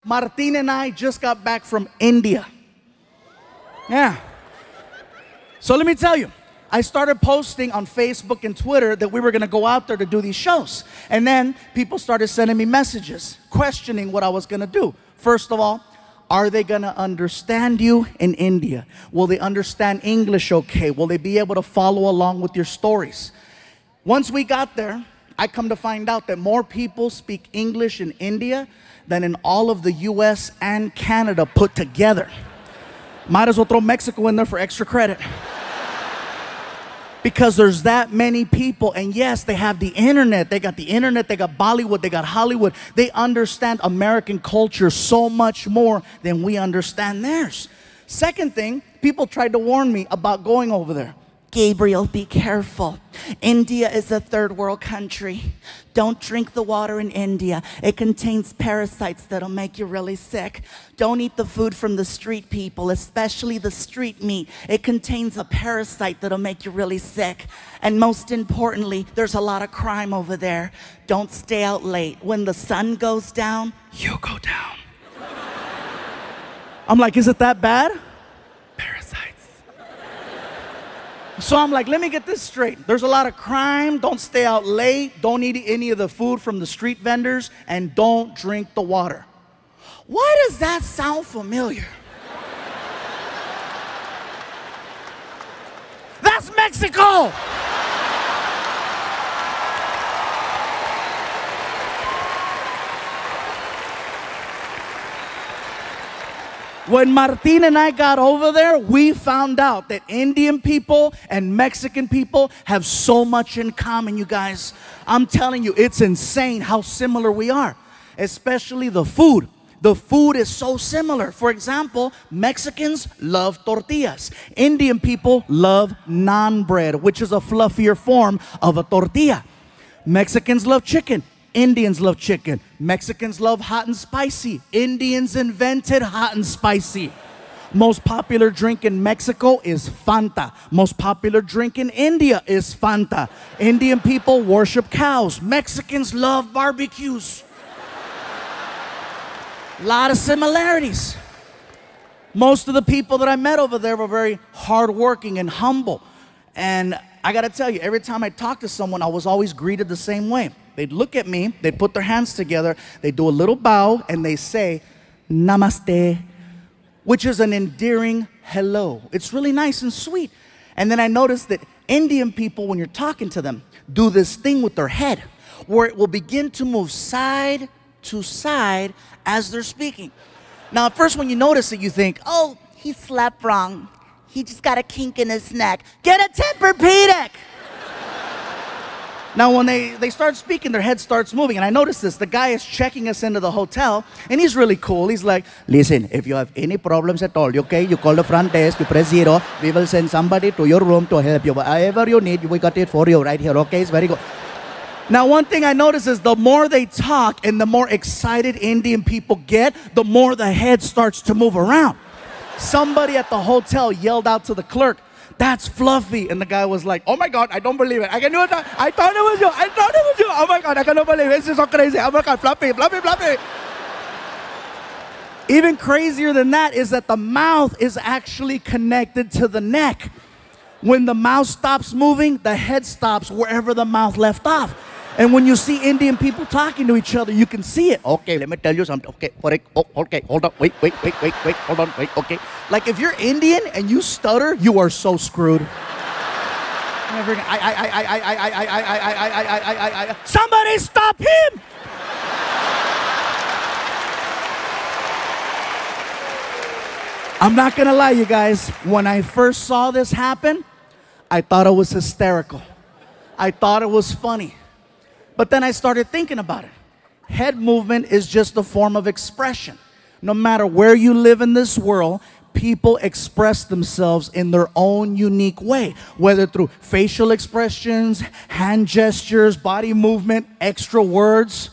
Martin and I just got back from India. Yeah. So let me tell you, I started posting on Facebook and Twitter that we were going to go out there to do these shows. And then people started sending me messages, questioning what I was going to do. First of all, are they going to understand you in India? Will they understand English okay? Will they be able to follow along with your stories? Once we got there, I come to find out that more people speak English in India than in all of the US and Canada put together. Might as well throw Mexico in there for extra credit. Because there's that many people, and yes, they have the internet. They got the internet, they got Bollywood, they got Hollywood. They understand American culture so much more than we understand theirs. Second thing, people tried to warn me about going over there. Gabriel, be careful. India is a third world country. Don't drink the water in India. It contains parasites that'll make you really sick. Don't eat the food from the street people, especially the street meat. It contains a parasite that'll make you really sick. And most importantly, there's a lot of crime over there. Don't stay out late. When the sun goes down, you go down. I'm like, is it that bad? Parasites. So I'm like, let me get this straight. There's a lot of crime. Don't stay out late. Don't eat any of the food from the street vendors. And don't drink the water. Why does that sound familiar? That's Mexico! When Martin and I got over there, we found out that Indian people and Mexican people have so much in common, you guys. I'm telling you, it's insane how similar we are, especially the food. The food is so similar. For example, Mexicans love tortillas. Indian people love naan bread, which is a fluffier form of a tortilla. Mexicans love chicken. Indians love chicken. Mexicans love hot and spicy. Indians invented hot and spicy. Most popular drink in Mexico is Fanta. Most popular drink in India is Fanta. Indian people worship cows. Mexicans love barbecues. A lot of similarities. Most of the people that I met over there were very hardworking and humble. And I gotta tell you, every time I talked to someone, I was always greeted the same way. They'd look at me, they'd put their hands together, they'd do a little bow, and they say, Namaste, which is an endearing hello. It's really nice and sweet. And then I noticed that Indian people, when you're talking to them, do this thing with their head, where it will begin to move side to side as they're speaking. Now, at first when you notice it, you think, oh, he slept wrong. He just got a kink in his neck. Get a Tempur-Pedic! Now, when they start speaking, their head starts moving. And I noticed this. The guy is checking us into the hotel, and he's really cool. He's like, listen, if you have any problems at all, okay, you call the front desk, you press 0. We will send somebody to your room to help you. Whatever you need, we got it for you right here, okay? It's very good. Now, one thing I notice is the more they talk and the more excited Indian people get, the more the head starts to move around. Somebody at the hotel yelled out to the clerk, that's Fluffy. And the guy was like, oh my God, I don't believe it. I thought it was you. I thought it was you. Oh my God, I cannot believe it. This is so crazy. Oh my God, Fluffy, Fluffy, Fluffy. Even crazier than that is that the mouth is actually connected to the neck. When the mouth stops moving, the head stops wherever the mouth left off. And when you see Indian people talking to each other, you can see it. Okay, let me tell you something. Okay, okay, hold on. Wait, hold on, wait, okay. Like if you're Indian and you stutter, you are so screwed. Somebody stop him! I'm not gonna lie, you guys. When I first saw this happen, I thought it was hysterical. I thought it was funny. But then I started thinking about it. Head movement is just a form of expression. No matter where you live in this world, people express themselves in their own unique way, whether through facial expressions, hand gestures, body movement, extra words.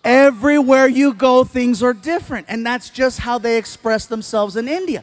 Everywhere you go, things are different, and that's just how they express themselves in India.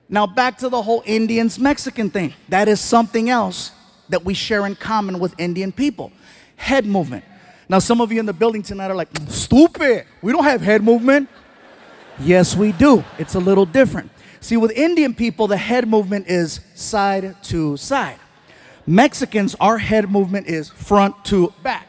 Now back to the whole Indians-Mexican thing. That is something else that we share in common with Indian people. Head movement. Now some of you in the building tonight are like, stupid, we don't have head movement. Yes, we do. It's a little different. See, with Indian people, the head movement is side to side. Mexicans, our head movement is front to back.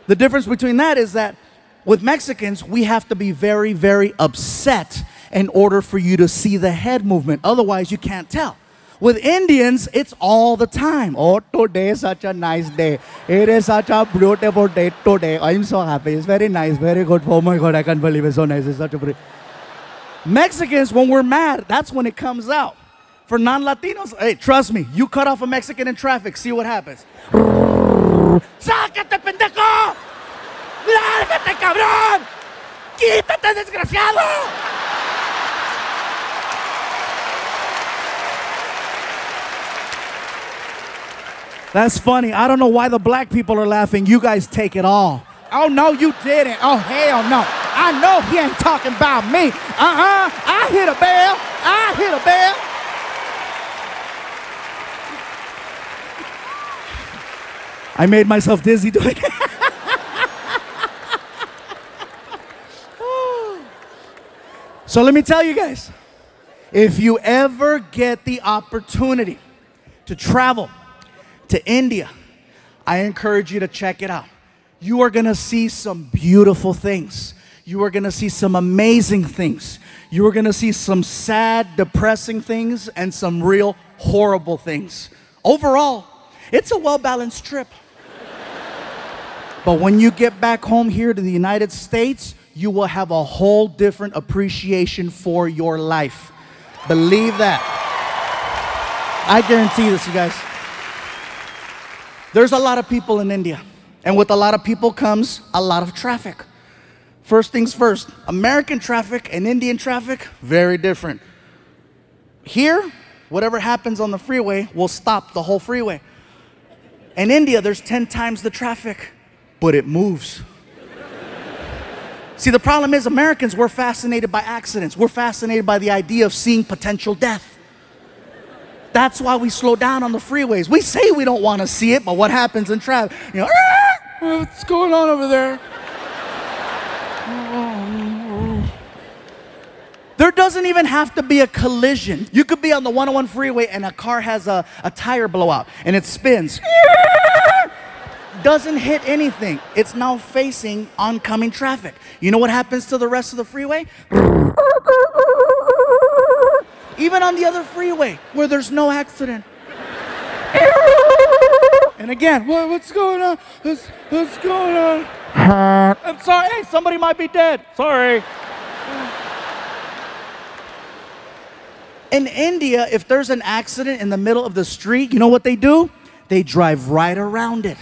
The difference between that is that with Mexicans, we have to be very, very upset in order for you to see the head movement. Otherwise, you can't tell. With Indians, it's all the time. Oh, today is such a nice day. It is such a beautiful day today. I'm so happy. It's very nice, very good. Oh my God, I can't believe it's so nice. It's such a pretty... Mexicans, when we're mad, that's when it comes out. For non-Latinos, hey, trust me, you cut off a Mexican in traffic, see what happens. ¡Sácate, pendejo! ¡Lárgate, cabrón! ¡Quítate, desgraciado! That's funny. I don't know why the black people are laughing. You guys take it all. Oh, no, you didn't. Oh, hell no. I know he ain't talking about me. I hit a bell. I hit a bell. I made myself dizzy doing it. So let me tell you guys, if you ever get the opportunity to travel to India, I encourage you to check it out. You are going to see some beautiful things. You are going to see some amazing things. You are going to see some sad, depressing things and some real horrible things. Overall, it's a well-balanced trip. But when you get back home here to the United States, you will have a whole different appreciation for your life. Believe that. I guarantee this, you guys. There's a lot of people in India. And with a lot of people comes a lot of traffic. First things first, American traffic and Indian traffic, very different. Here, whatever happens on the freeway will stop the whole freeway. In India, there's 10 times the traffic, but it moves. See, the problem is Americans, we're fascinated by accidents. We're fascinated by the idea of seeing potential death. That's why we slow down on the freeways. We say we don't want to see it, but what happens in traffic? You know, what's going on over there? There doesn't even have to be a collision. You could be on the 101 freeway and a car has a tire blowout and it spins. Doesn't hit anything. It's now facing oncoming traffic. You know what happens to the rest of the freeway? Even on the other freeway where there's no accident. And again, what's going on? What's going on? I'm sorry. Hey, somebody might be dead. Sorry. In India, if there's an accident in the middle of the street, you know what they do? They drive right around it.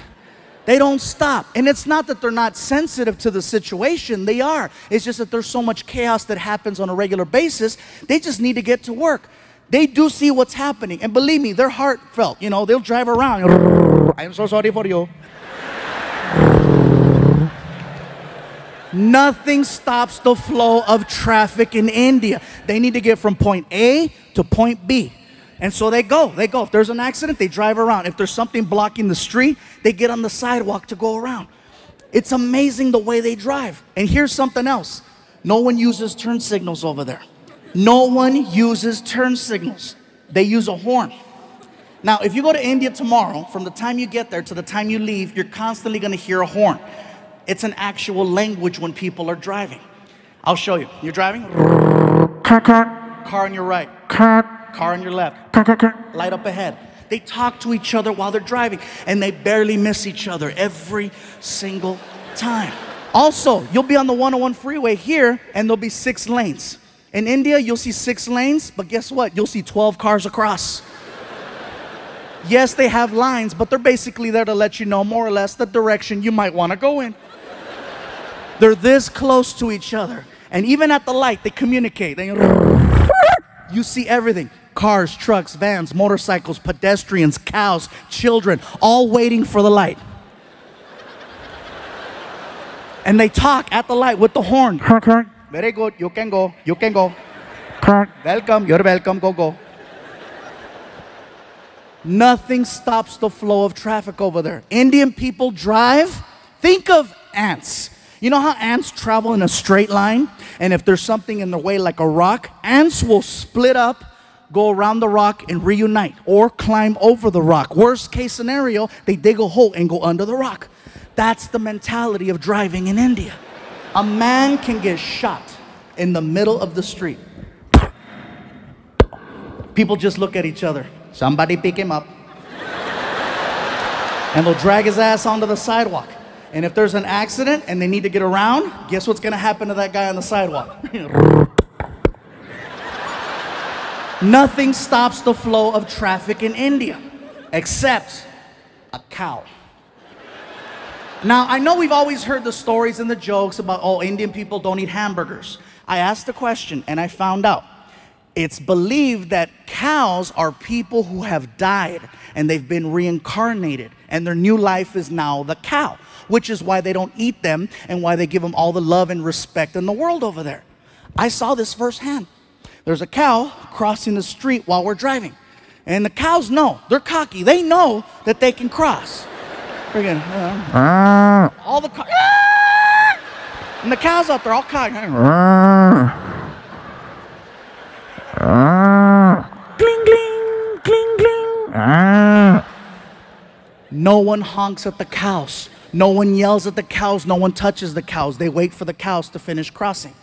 They don't stop. And it's not that they're not sensitive to the situation. They are. It's just that there's so much chaos that happens on a regular basis. They just need to get to work. They do see what's happening. And believe me, they're heartfelt. You know, they'll drive around. I'm so sorry for you. Nothing stops the flow of traffic in India. They need to get from point A to point B. And so they go. If there's an accident, they drive around. If there's something blocking the street, they get on the sidewalk to go around. It's amazing the way they drive. And here's something else. No one uses turn signals over there. No one uses turn signals. They use a horn. Now, if you go to India tomorrow, from the time you get there to the time you leave, you're constantly going to hear a horn. It's an actual language when people are driving. I'll show you. You're driving? Car on your right. Car on your left. Light up ahead. They talk to each other while they're driving, and they barely miss each other every single time. Also, you'll be on the 101 freeway here, and there'll be 6 lanes. In India, you'll see 6 lanes, but guess what? You'll see 12 cars across. Yes, they have lines, but they're basically there to let you know more or less the direction you might want to go in. They're this close to each other. And even at the light, they communicate. You see everything. Cars, trucks, vans, motorcycles, pedestrians, cows, children, all waiting for the light. And they talk at the light with the horn. Very good, you can go, you can go. Welcome, you're welcome, go. Nothing stops the flow of traffic over there. Indian people drive, think of ants. You know how ants travel in a straight line? And if there's something in the way like a rock, ants will split up, go around the rock and reunite or climb over the rock. Worst case scenario, they dig a hole and go under the rock. That's the mentality of driving in India. A man can get shot in the middle of the street. People just look at each other. Somebody pick him up. And they'll drag his ass onto the sidewalk. And if there's an accident and they need to get around, guess what's gonna happen to that guy on the sidewalk? Nothing stops the flow of traffic in India, except a cow. Now, I know we've always heard the stories and the jokes about, oh, Indian people don't eat hamburgers. I asked the question and I found out. It's believed that cows are people who have died and they've been reincarnated and their new life is now the cow, which is why they don't eat them and why they give them all the love and respect in the world over there. I saw this firsthand. There's a cow crossing the street while we're driving. And the cows know, they're cocky, they know that they can cross. Freaking, all the cows, and the cows out there all cocky. Gling, gling, gling, gling. No one honks at the cows. No one yells at the cows. No one touches the cows. They wait for the cows to finish crossing.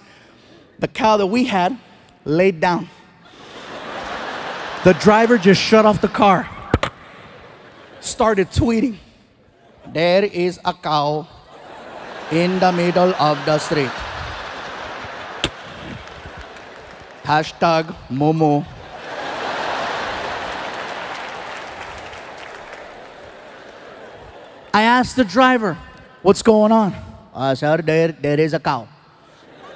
The cow that we had laid down. The driver just shut off the car. Started tweeting. There is a cow in the middle of the street. Hashtag Momo. I asked the driver, what's going on? Sir, there is a cow.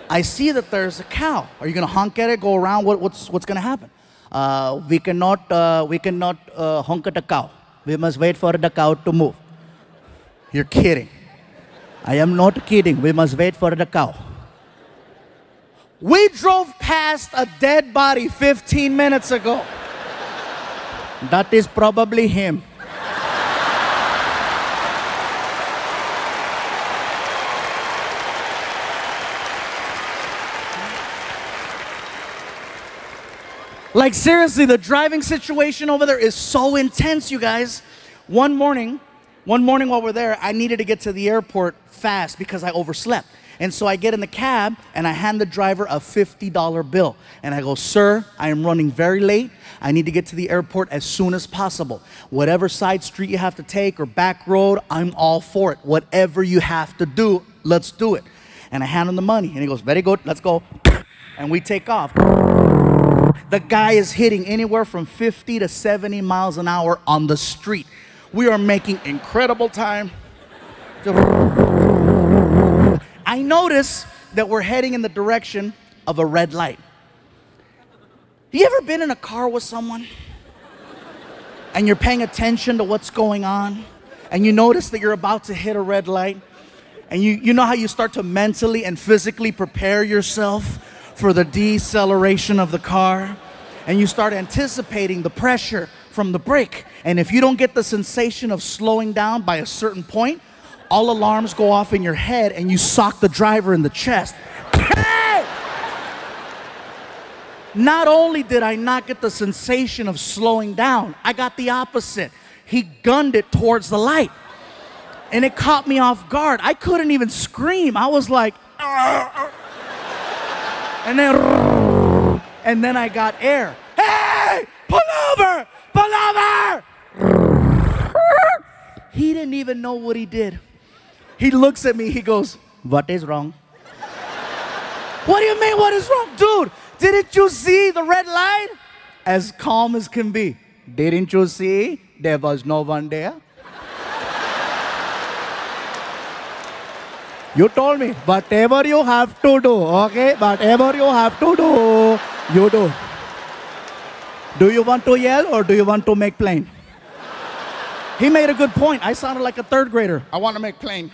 I see that there's a cow. Are you going to honk at it, go around? What's going to happen? We cannot honk at the cow. We must wait for the cow to move. You're kidding. I am not kidding. We must wait for the cow. We drove past a dead body 15 minutes ago. That is probably him. Like seriously, the driving situation over there is so intense, you guys. One morning while we're there, I needed to get to the airport fast because I overslept. And so I get in the cab and I hand the driver a $50 bill. And I go, sir, I am running very late. I need to get to the airport as soon as possible. Whatever side street you have to take or back road, I'm all for it. Whatever you have to do, let's do it. And I hand him the money and he goes, very good, let's go. And we take off. The guy is hitting anywhere from 50 to 70 miles an hour on the street. We are making incredible time. I notice that we're heading in the direction of a red light. Have you ever been in a car with someone and you're paying attention to what's going on and you notice that you're about to hit a red light and you know how you start to mentally and physically prepare yourself for the deceleration of the car, and you start anticipating the pressure from the brake. And if you don't get the sensation of slowing down by a certain point, all alarms go off in your head and you sock the driver in the chest. Hey! Not only did I not get the sensation of slowing down, I got the opposite. He gunned it towards the light. And it caught me off guard. I couldn't even scream. I was like, and then I got air. Hey, pull over, pull over. He didn't even know what he did. He looks at me, he goes, what is wrong? What do you mean, what is wrong? Dude, didn't you see the red light? As calm as can be. Didn't you see there was no one there? You told me, whatever you have to do, okay? Whatever you have to do, you do. Do you want to yell or do you want to make plain? He made a good point. I sounded like a third grader. I want to make plain.